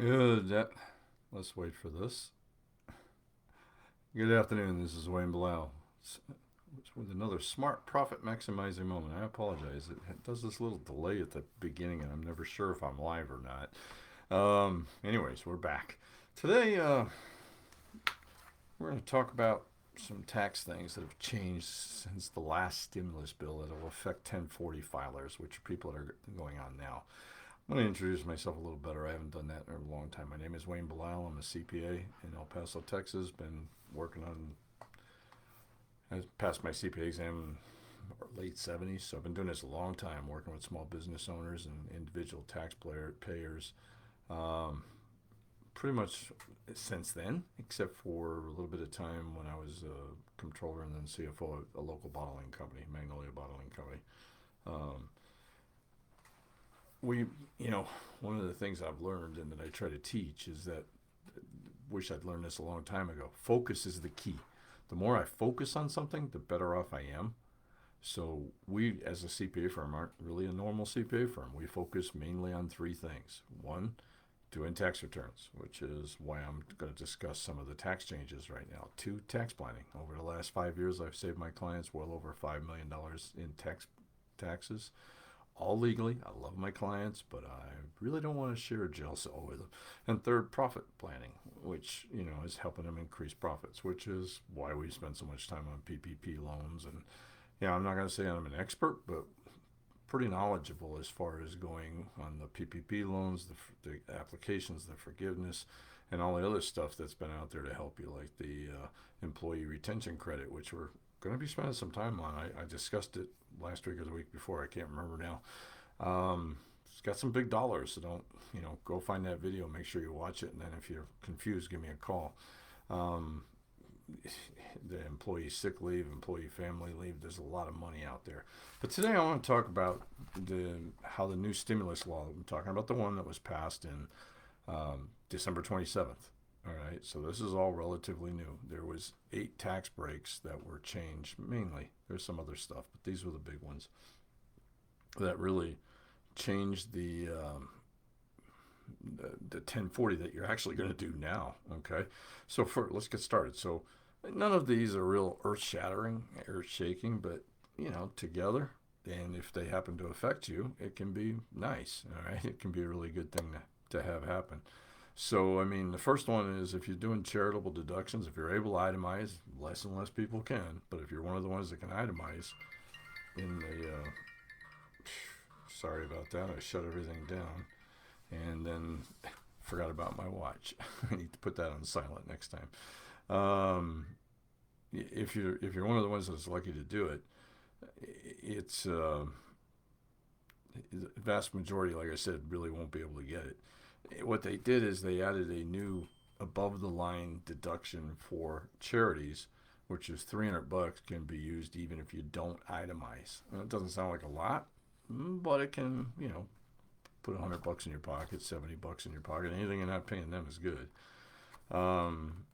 Good. Let's wait for this. Good afternoon. This is Wayne Blau with another smart profit maximizing moment. I apologize. It does this little delay at the beginning, and I'm never sure if I'm live or not. Anyways, we're back. Today, we're going to talk about some tax things that have changed since the last stimulus bill that will affect 1040 filers, which are people that are going on now. I'm going to introduce myself a little better. I haven't done that in a long time. My name is Wayne Bilal. I'm a CPA in El Paso, Texas. Been working on, I passed my CPA exam in late 70s, so I've been doing this a long time, working with small business owners and individual payers. Um, Pretty much since then, except for a little bit of time when I was a controller and then CFO at a local bottling company, Magnolia Bottling Company. Um, we, you know, one of the things I've learned and that I try to teach is that, wish I'd learned this a long time ago. Focus is the key. The more I focus on something, the better off I am. So we, as a CPA firm, aren't really a normal CPA firm. We focus mainly on three things. One, doing tax returns, which is why I'm going to discuss some of the tax changes right now. Two, tax planning. Over the last 5 years, I've saved my clients well over $5 million in taxes, all legally. I love my clients, but I really don't want to share jail cell with them. And third, profit planning, which is helping them increase profits, which is why we spend so much time on PPP loans. And I'm not going to say I'm an expert, but pretty knowledgeable as far as going on the PPP loans, the applications, the forgiveness, and all the other stuff that's been out there to help you, like the employee retention credit, which we're going to be spending some time on. I discussed it last week or the week before. I can't remember now. It's got some big dollars, so don't, go find that video. Make sure you watch it, and then if you're confused, give me a call. Um, the employee sick leave, employee family leave. There's a lot of money out there. But today I want to talk about how the new stimulus law. I'm talking about the one that was passed in December 27th. All right, so this is all relatively new. There was 8 tax breaks that were changed mainly. There's some other stuff, but these were the big ones that really changed the 1040 that you're actually going to do now. Okay, so let's get started. So none of these are real earth shaking, but together, and if they happen to affect you, it can be nice. All right, it can be a really good thing to have happen. So, I mean, the first one is if you're doing charitable deductions, if you're able to itemize, less and less people can, but if you're one of the ones that can itemize in the, sorry about that, I shut everything down and then forgot about my watch. I need to put that on silent next time. If you're one of the ones that's lucky to do it, it's the vast majority, like I said, really won't be able to get it. What they did is they added a new above the line deduction for charities, which is $300, can be used even if you don't itemize. And it doesn't sound like a lot, but it can, put $100 in your pocket, $70 in your pocket. Anything you're not paying them is good. Um,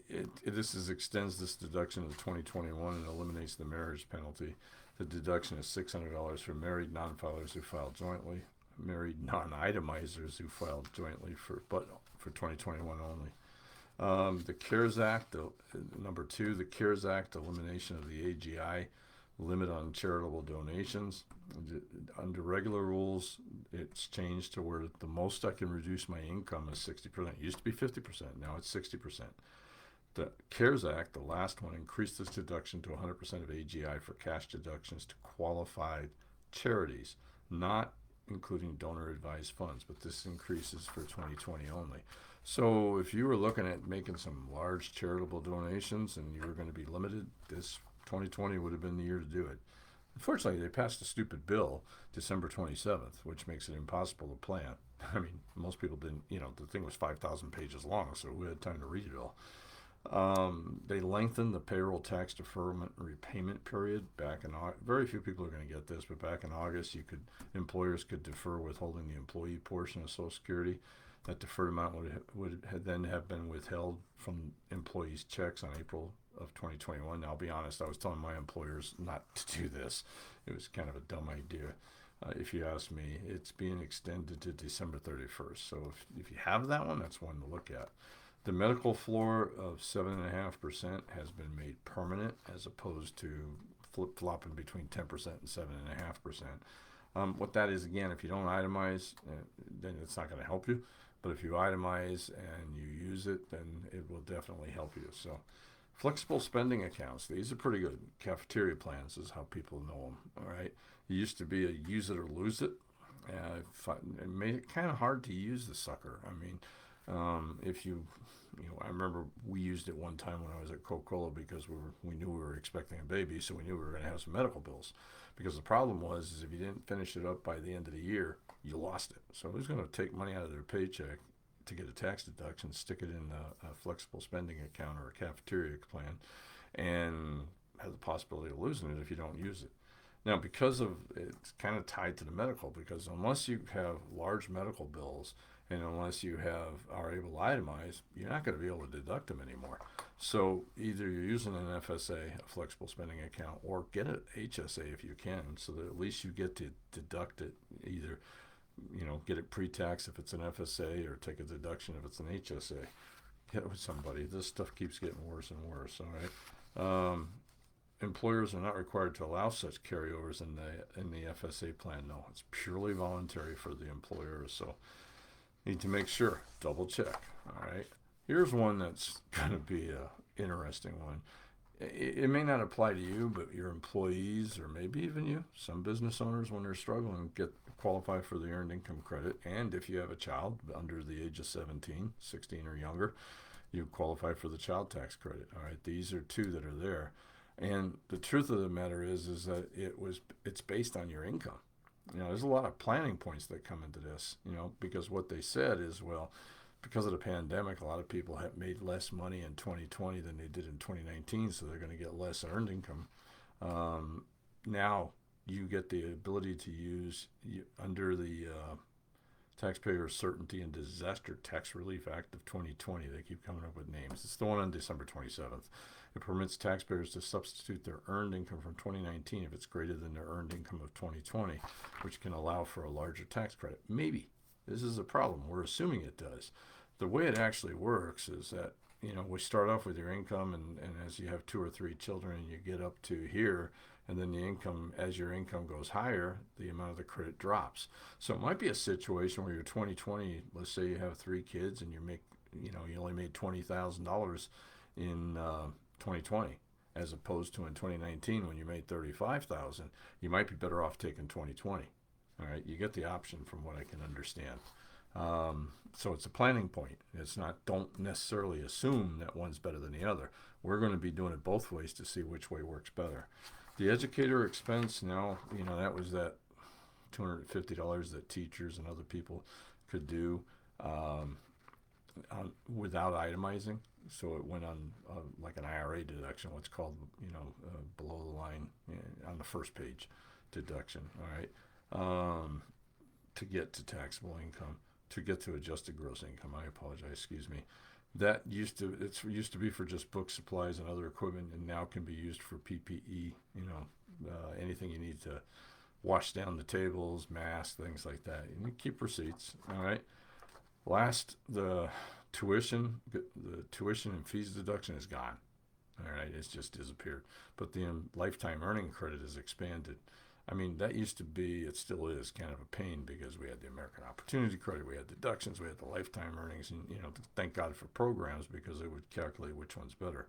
extends this deduction to 2021 and eliminates the marriage penalty. The deduction is $600 for married non-filers who filed jointly, married non-itemizers who filed jointly but for 2021 only. The CARES Act, number 2, the CARES Act, elimination of the AGI limit on charitable donations. Under regular rules, it's changed to where the most I can reduce my income is 60%. It used to be 50%, now it's 60%. The CARES Act, the last one, increased this deduction to 100% of AGI for cash deductions to qualified charities, not including donor advised funds, but this increases for 2020 only. So if you were looking at making some large charitable donations and you were going to be limited, this 2020 would have been the year to do it. Unfortunately, they passed a stupid bill December 27th, which makes it impossible to plan. I mean, most people didn't, the thing was 5,000 pages long, so we had time to read it all. They lengthened the payroll tax deferment and repayment period back in August. Very few people are going to get this, but back in August, employers could defer withholding the employee portion of Social Security. That deferred amount would then have been withheld from employees' checks on April of 2021. Now, I'll be honest, I was telling my employers not to do this. It was kind of a dumb idea. if you ask me. It's being extended to December 31st. So if you have that one, that's one to look at. The medical floor of 7.5% has been made permanent as opposed to flip flopping between 10% and 7.5%. What that is, again, if you don't itemize, then it's not going to help you. But if you itemize and you use it, then it will definitely help you. So, flexible spending accounts, these are pretty good. Cafeteria plans is how people know them. All right. It used to be a use it or lose it. It made it kind of hard to use the sucker. I mean, if I remember we used it one time when I was at Coca-Cola because we knew we were expecting a baby, so we knew we were going to have some medical bills. Because the problem was is if you didn't finish it up by the end of the year, you lost it. So who's going to take money out of their paycheck to get a tax deduction, stick it in a flexible spending account or a cafeteria plan, and have the possibility of losing it if you don't use it? Now, because of it's kind of tied to the medical, because unless you have large medical bills and unless you are able to itemize, you're not going to be able to deduct them anymore. So either you're using an FSA, a flexible spending account, or get an HSA if you can, so that at least you get to deduct it. Either get it pre-tax if it's an FSA, or take a deduction if it's an HSA. Get it with somebody. This stuff keeps getting worse and worse. All right. Employers are not required to allow such carryovers in the FSA plan. No, it's purely voluntary for the employers. So need to make sure, double check. All right. Here's one that's going to be a interesting one. It may not apply to you, but your employees, or maybe even you, some business owners, when they're struggling, qualify for the earned income credit. And if you have a child under the age of 16 or younger, you qualify for the child tax credit. All right. These are two that are there. And the truth of the matter is that it's based on your income. There's a lot of planning points that come into this, because what they said is, well, because of the pandemic, a lot of people have made less money in 2020 than they did in 2019, so they're going to get less earned income. Now you get the ability to use, under the Taxpayer Certainty and Disaster Tax Relief Act of 2020. They keep coming up with names. It's the one on December 27th. It permits taxpayers to substitute their earned income from 2019 if it's greater than their earned income of 2020, which can allow for a larger tax credit. Maybe. This is a problem. We're assuming it does. The way it actually works is that, we start off with your income, and as you have 2 or 3 children and you get up to here, and then as your income goes higher, the amount of the credit drops. So it might be a situation where you're 2020, let's say you have 3 kids and you only made $20,000 in 2020, as opposed to in 2019 when you made 35,000. You might be better off taking 2020. All right, you get the option from what I can understand. So it's a planning point. It's not, don't necessarily assume that one's better than the other. We're going to be doing it both ways to see which way works better. The educator expense, now, that was that $250 that teachers and other people could do without itemizing. So it went on like an IRA deduction, what's called, below the line, on the first page deduction. All right. To get to taxable income, to get to adjusted gross income. I apologize. Excuse me. That used to be for just book supplies and other equipment, and now can be used for PPE. Anything you need to wash down the tables, masks, things like that. You keep receipts. All right. Last, the tuition and fees deduction is gone. All right, it's just disappeared. But the lifetime earning credit is expanded. I mean, that used to be, it still is kind of a pain, because we had the American Opportunity Credit, we had deductions, we had the lifetime earnings, and thank God for programs, because it would calculate which one's better.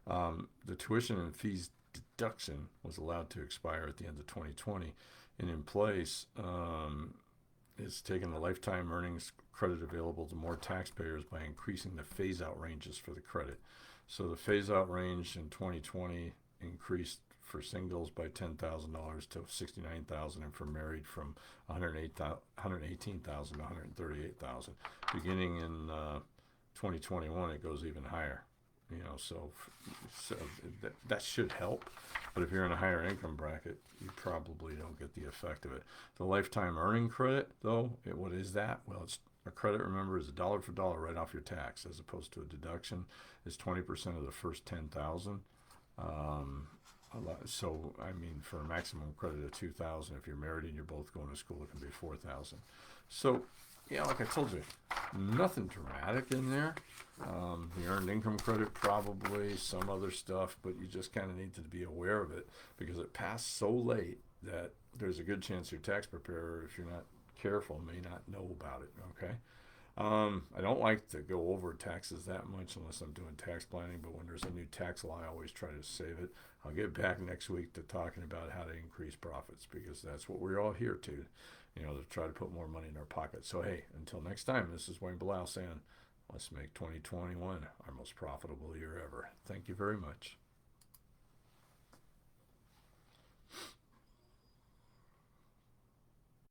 The tuition and fees deduction was allowed to expire at the end of 2020, and in place, it's taken the lifetime earnings credit available to more taxpayers by increasing the phase-out ranges for the credit. So the phase-out range in 2020 increased for singles by $10,000 to $69,000, and for married from $118,000 to $138,000. Beginning in 2021, it goes even higher. So that should help. But if you're in a higher income bracket, you probably don't get the effect of it. The lifetime earning credit, though, what is that? Well, it's a credit, remember, is $1 for $1 right off your tax, as opposed to a deduction. It's 20% of the first $10,000. A lot. So, I mean, for a maximum credit of 2,000, if you're married and you're both going to school, it can be 4,000. So, yeah, like I told you, nothing dramatic in there. The earned income credit, probably some other stuff, but you just kind of need to be aware of it because it passed so late that there's a good chance your tax preparer, if you're not careful, may not know about it. Okay. I don't like to go over taxes that much unless I'm doing tax planning, but when there's a new tax law, I always try to save it. I'll get back next week to talking about how to increase profits because that's what we're all here to, to try to put more money in our pocket. So, hey, until next time, this is Wayne Bilal saying, let's make 2021 our most profitable year ever. Thank you very much.